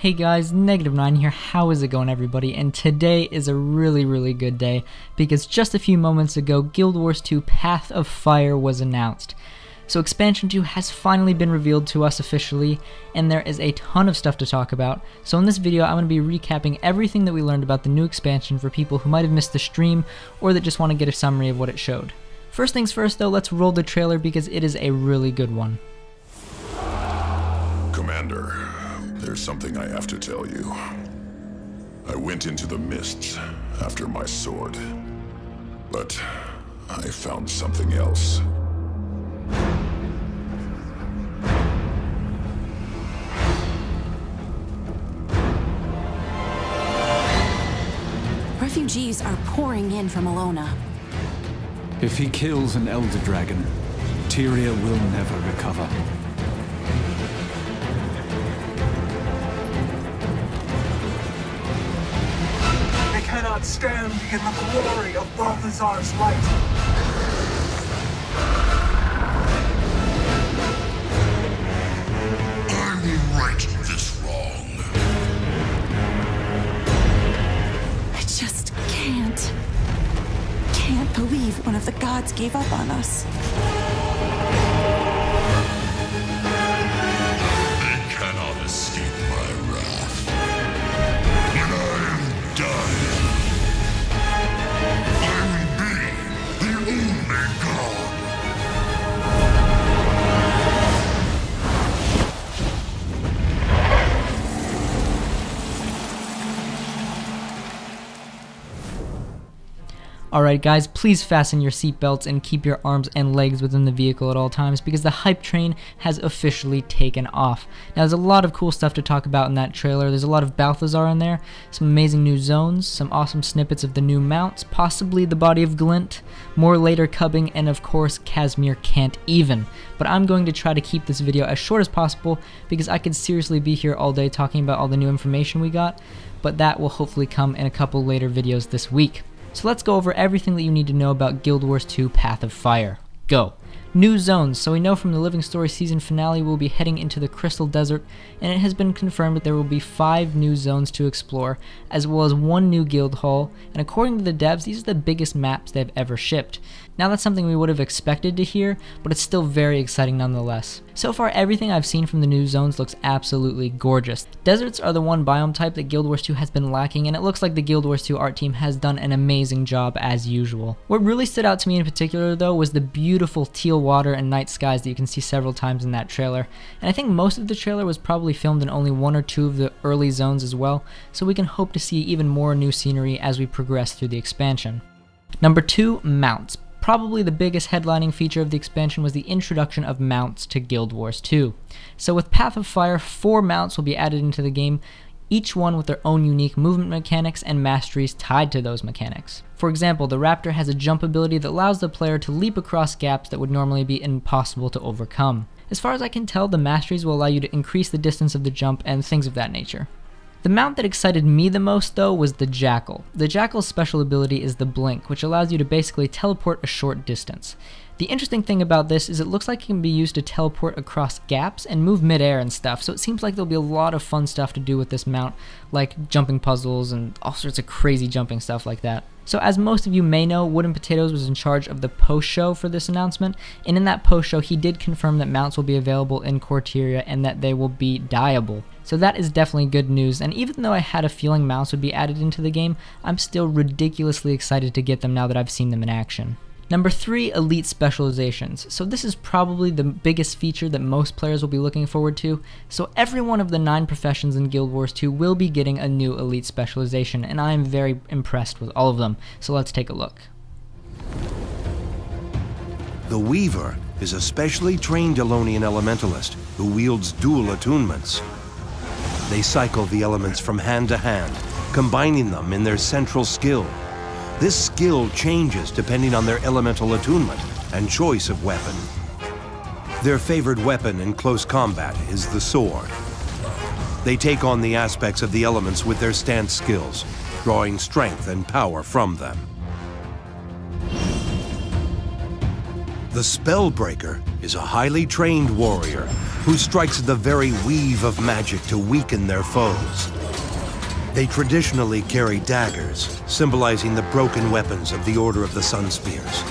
Hey guys, Negative9 here, how is it going everybody? And today is a really good day because just a few moments ago Guild Wars 2 Path of Fire was announced. So Expansion 2 has finally been revealed to us officially, and there is a ton of stuff to talk about. So in this video I'm going to be recapping everything that we learned about the new expansion for people who might have missed the stream or that just want to get a summary of what it showed. First things first though, let's roll the trailer because it is a really good one. Commander, there's something I have to tell you. I went into the mists after my sword, but I found something else. Refugees are pouring in from Alona. If he kills an Elder Dragon, Tyria will never recover. They cannot stand in the glory of Balthazar's light. I will right this wrong. I just can't believe one of the gods gave up on us. They cannot escape my wrath. When I am done, I will be the only god. Alright guys, please fasten your seatbelts and keep your arms and legs within the vehicle at all times because the hype train has officially taken off. Now there's a lot of cool stuff to talk about in that trailer. There's a lot of Balthazar in there, some amazing new zones, some awesome snippets of the new mounts, possibly the body of Glint, more later cubbing, and of course Casimir can't even. But I'm going to try to keep this video as short as possible because I could seriously be here all day talking about all the new information we got, but that will hopefully come in a couple later videos this week. So let's go over everything that you need to know about Guild Wars 2 Path of Fire. Go! New zones. So we know from the Living Story season finale we'll be heading into the Crystal Desert, and it has been confirmed that there will be 5 new zones to explore, as well as 1 new guild hall, and according to the devs, these are the biggest maps they've ever shipped. Now that's something we would have expected to hear, but it's still very exciting nonetheless. So far everything I've seen from the new zones looks absolutely gorgeous. Deserts are the one biome type that Guild Wars 2 has been lacking, and it looks like the Guild Wars 2 art team has done an amazing job as usual. What really stood out to me in particular though was the beautiful teal water and night skies that you can see several times in that trailer, and I think most of the trailer was probably filmed in only 1 or 2 of the early zones as well, so we can hope to see even more new scenery as we progress through the expansion. Number 2, mounts. Probably the biggest headlining feature of the expansion was the introduction of mounts to Guild Wars 2. So with Path of Fire, 4 mounts will be added into the game, each one with their own unique movement mechanics and masteries tied to those mechanics. For example, the Raptor has a jump ability that allows the player to leap across gaps that would normally be impossible to overcome. As far as I can tell, the masteries will allow you to increase the distance of the jump and things of that nature. The mount that excited me the most though was the Jackal. The Jackal's special ability is the Blink, which allows you to basically teleport a short distance. The interesting thing about this is it looks like it can be used to teleport across gaps and move mid-air and stuff, so it seems like there'll be a lot of fun stuff to do with this mount, like jumping puzzles and all sorts of crazy jumping stuff like that. So as most of you may know, Wooden Potatoes was in charge of the post-show for this announcement, and in that post-show he did confirm that mounts will be available in Corteria and that they will be dyeable. So that is definitely good news, and even though I had a feeling mounts would be added into the game, I'm still ridiculously excited to get them now that I've seen them in action. Number 3, Elite Specializations. So this is probably the biggest feature that most players will be looking forward to. So every one of the 9 professions in Guild Wars 2 will be getting a new Elite Specialization, and I am very impressed with all of them. So let's take a look. The Weaver is a specially trained Elonian Elementalist who wields dual attunements. They cycle the elements from hand to hand, combining them in their central skill. This skill changes depending on their elemental attunement and choice of weapon. Their favored weapon in close combat is the sword. They take on the aspects of the elements with their stance skills, drawing strength and power from them. The Spellbreaker is a highly trained warrior who strikes the very weave of magic to weaken their foes. They traditionally carry daggers, symbolizing the broken weapons of the Order of the Sun Spears.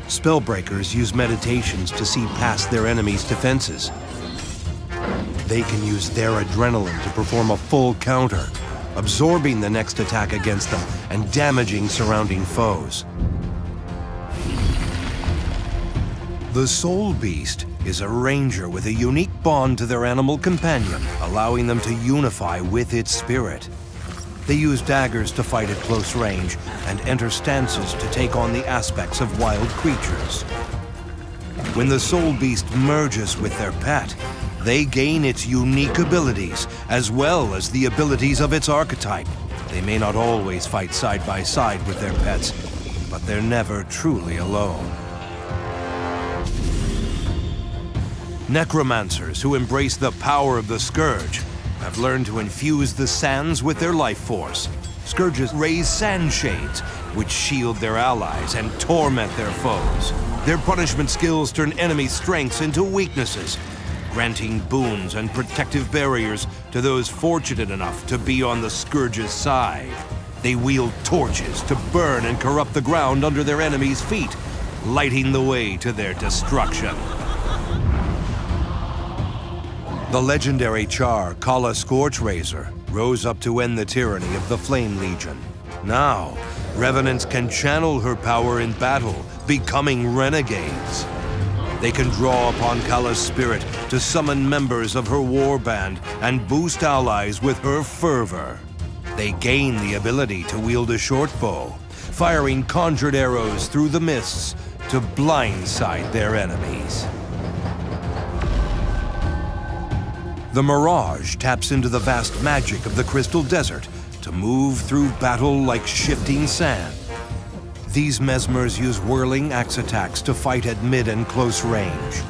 Spellbreakers use meditations to see past their enemies' defenses. They can use their adrenaline to perform a full counter, absorbing the next attack against them and damaging surrounding foes. The Soulbeast is a ranger with a unique bond to their animal companion, allowing them to unify with its spirit. They use daggers to fight at close range and enter stances to take on the aspects of wild creatures. When the Soulbeast merges with their pet, they gain its unique abilities, as well as the abilities of its archetype. They may not always fight side by side with their pets, but they're never truly alone. Necromancers who embrace the power of the Scourge have learned to infuse the sands with their life force. Scourges raise sand shades, which shield their allies and torment their foes. Their punishment skills turn enemy strengths into weaknesses, granting boons and protective barriers to those fortunate enough to be on the Scourge's side. They wield torches to burn and corrupt the ground under their enemies' feet, lighting the way to their destruction. The legendary Char Kala Scorchraiser rose up to end the tyranny of the Flame Legion. Now, Revenants can channel her power in battle, becoming renegades. They can draw upon Kala's spirit to summon members of her warband and boost allies with her fervor. They gain the ability to wield a short bow, firing conjured arrows through the mists to blindside their enemies. The Mirage taps into the vast magic of the Crystal Desert to move through battle like shifting sand. These Mesmers use whirling axe attacks to fight at mid and close range.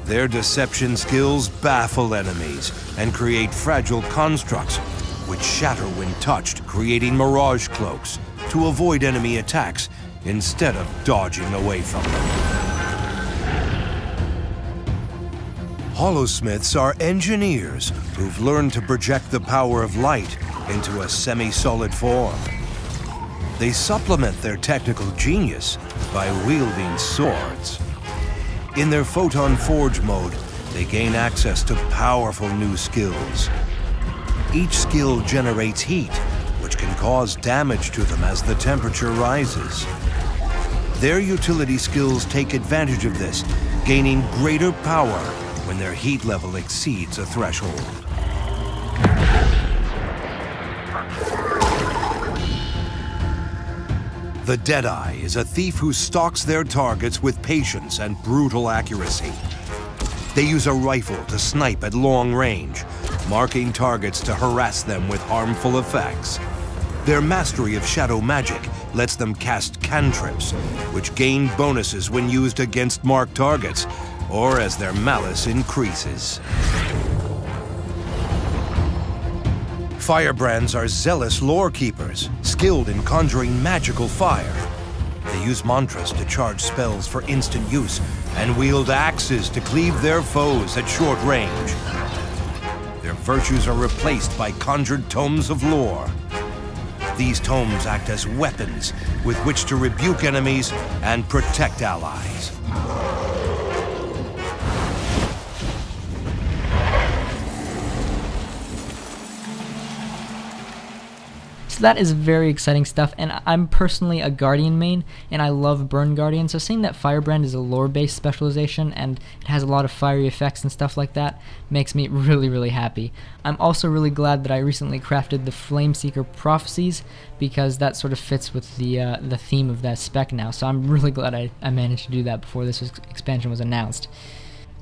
Their deception skills baffle enemies and create fragile constructs, which shatter when touched, creating Mirage cloaks to avoid enemy attacks instead of dodging away from them. Holosmiths are engineers who've learned to project the power of light into a semi-solid form. They supplement their technical genius by wielding swords. In their Photon Forge mode, they gain access to powerful new skills. Each skill generates heat, which can cause damage to them as the temperature rises. Their utility skills take advantage of this, gaining greater power when their heat level exceeds a threshold. The Deadeye is a thief who stalks their targets with patience and brutal accuracy. They use a rifle to snipe at long range, marking targets to harass them with harmful effects. Their mastery of shadow magic lets them cast cantrips, which gain bonuses when used against marked targets, or as their malice increases. Firebrands are zealous lore keepers, skilled in conjuring magical fire. They use mantras to charge spells for instant use, and wield axes to cleave their foes at short range. Their virtues are replaced by conjured tomes of lore. These tomes act as weapons with which to rebuke enemies and protect allies. So that is very exciting stuff, and I'm personally a Guardian main, and I love Burn Guardian, so seeing that Firebrand is a lore-based specialization and it has a lot of fiery effects and stuff like that makes me really happy. I'm also really glad that I recently crafted the Flameseeker Prophecies, because that sort of fits with the theme of that spec now, so I'm really glad I managed to do that before this expansion was announced.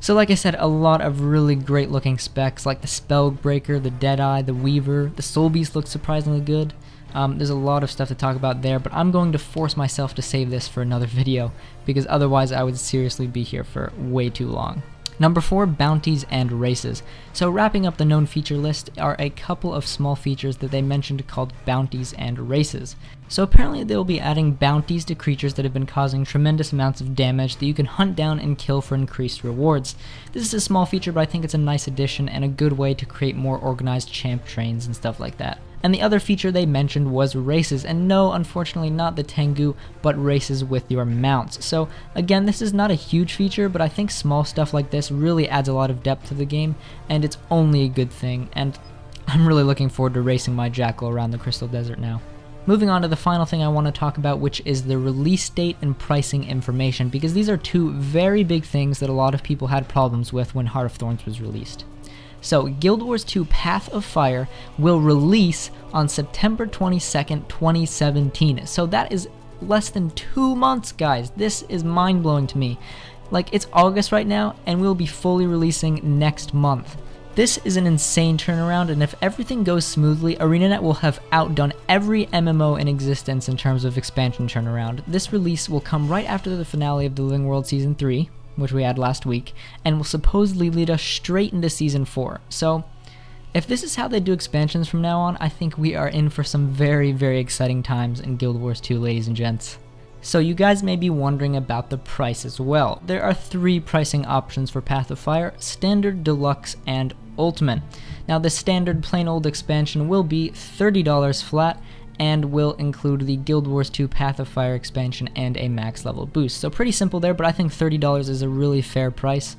So like I said, a lot of really great looking specs like the Spellbreaker, the Deadeye, the Weaver, the Soulbeast looks surprisingly good. There's a lot of stuff to talk about there, but I'm going to force myself to save this for another video, because otherwise I would seriously be here for way too long. Number 4, Bounties and Races. So wrapping up the known feature list are a couple of small features that they mentioned called Bounties and Races. So apparently they will be adding bounties to creatures that have been causing tremendous amounts of damage that you can hunt down and kill for increased rewards. This is a small feature, but I think it's a nice addition and a good way to create more organized champ trains and stuff like that. And the other feature they mentioned was races, and no, unfortunately not the Tengu, but races with your mounts. So again, this is not a huge feature, but I think small stuff like this really adds a lot of depth to the game, and it's only a good thing, and I'm really looking forward to racing my Jackal around the Crystal Desert now. Moving on to the final thing I want to talk about, which is the release date and pricing information, because these are two very big things that a lot of people had problems with when Heart of Thorns was released. So, Guild Wars 2 Path of Fire will release on September 22nd, 2017. So that is less than 2 months, guys. This is mind-blowing to me. Like, it's August right now, and we'll be fully releasing next month. This is an insane turnaround, and if everything goes smoothly, ArenaNet will have outdone every MMO in existence in terms of expansion turnaround. This release will come right after the finale of The Living World Season 3, which we had last week, and will supposedly lead us straight into Season 4. So, if this is how they do expansions from now on, I think we are in for some very, very exciting times in Guild Wars 2, ladies and gents. So you guys may be wondering about the price as well. There are 3 pricing options for Path of Fire: Standard, Deluxe, and Ultimate. Now the Standard plain old expansion will be $30 flat, and will include the Guild Wars 2 Path of Fire expansion and a max level boost. So pretty simple there, but I think $30 is a really fair price.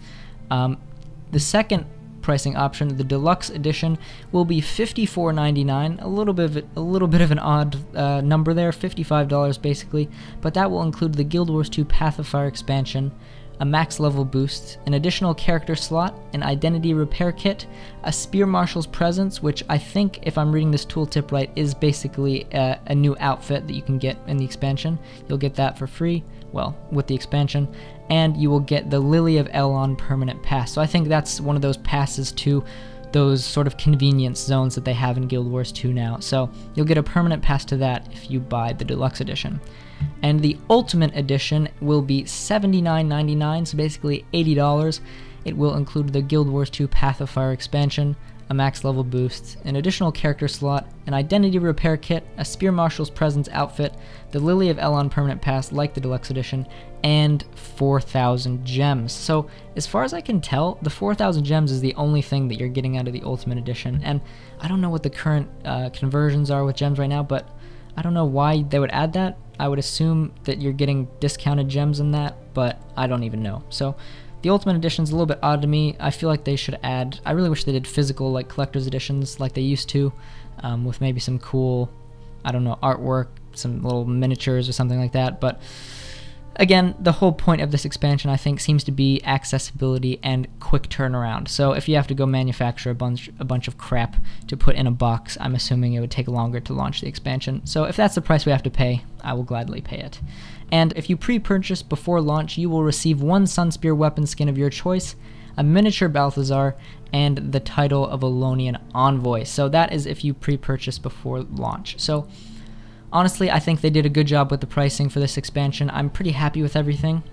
The second pricing option, the Deluxe Edition, will be $54.99, a little bit of an odd number there, $55 basically, but that will include the Guild Wars 2 Path of Fire expansion, a max level boost, an additional character slot, an identity repair kit, a Spear Marshal's Presence, which I think, if I'm reading this tooltip right, is basically a new outfit that you can get in the expansion. You'll get that for free, well, with the expansion, and you will get the Lily of Elon permanent pass. So I think that's one of those passes to those sort of convenience zones that they have in Guild Wars 2 now. So you'll get a permanent pass to that if you buy the Deluxe Edition. And the Ultimate Edition will be $79.99, so basically $80. It will include the Guild Wars 2 Path of Fire expansion, a max level boost, an additional character slot, an identity repair kit, a Spear Marshal's Presence outfit, the Lily of Elon permanent pass like the Deluxe Edition, and 4,000 gems. So as far as I can tell, the 4,000 gems is the only thing that you're getting out of the Ultimate Edition. And I don't know what the current conversions are with gems right now, but I don't know why they would add that. I would assume that you're getting discounted gems in that, but I don't even know. So the Ultimate Edition is a little bit odd to me. I feel like they should add, I really wish they did physical, like, collector's editions like they used to, with maybe some cool, I don't know, artwork, some little miniatures or something like that. But again, the whole point of this expansion, I think, seems to be accessibility and quick turnaround. So if you have to go manufacture a bunch of crap to put in a box, I'm assuming it would take longer to launch the expansion. So if that's the price we have to pay, I will gladly pay it. And if you pre-purchase before launch, you will receive 1 Sunspear weapon skin of your choice, a miniature Balthazar, and the title of Elonian Envoy. So that is if you pre-purchase before launch. So honestly, I think they did a good job with the pricing for this expansion. I'm pretty happy with everything.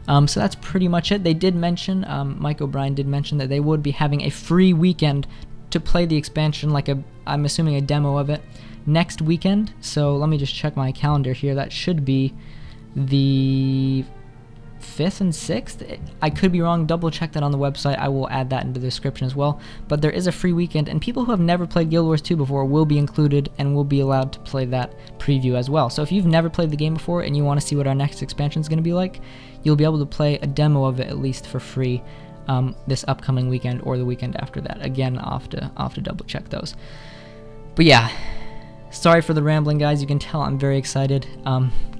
So that's pretty much it. They did mention, Mike O'Brien did mention that they would be having a free weekend to play the expansion, like I'm assuming a demo of it, next weekend. So let me just check my calendar here. That should be the 5th and 6th. I could be wrong. Double check that on the website. I will add that into the description as well. But there is a free weekend, and people who have never played Guild Wars 2 before will be included and will be allowed to play that preview as well. So if you've never played the game before and you want to see what our next expansion is going to be like, you'll be able to play a demo of it at least for free this upcoming weekend or the weekend after that. Again, I'll have to double check those. But yeah, sorry for the rambling, guys. You can tell I'm very excited.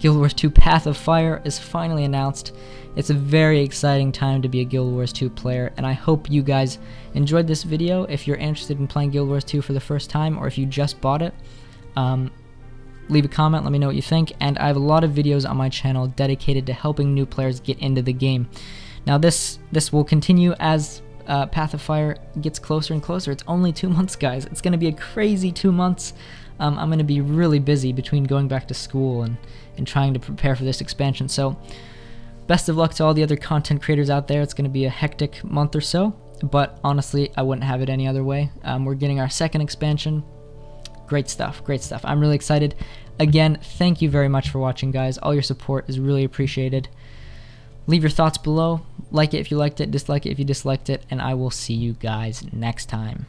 Guild Wars 2 Path of Fire is finally announced. It's a very exciting time to be a Guild Wars 2 player, and I hope you guys enjoyed this video. If you're interested in playing Guild Wars 2 for the first time, or if you just bought it, leave a comment, let me know what you think, and I have a lot of videos on my channel dedicated to helping new players get into the game. Now this will continue as Path of Fire gets closer and closer. It's only 2 months, guys. It's going to be a crazy 2 months. I'm going to be really busy between going back to school and trying to prepare for this expansion. So best of luck to all the other content creators out there. It's going to be a hectic month or so, but honestly, I wouldn't have it any other way. We're getting our second expansion. Great stuff, great stuff. I'm really excited. Again, thank you very much for watching, guys. All your support is really appreciated. Leave your thoughts below. Like it if you liked it, dislike it if you disliked it, and I will see you guys next time.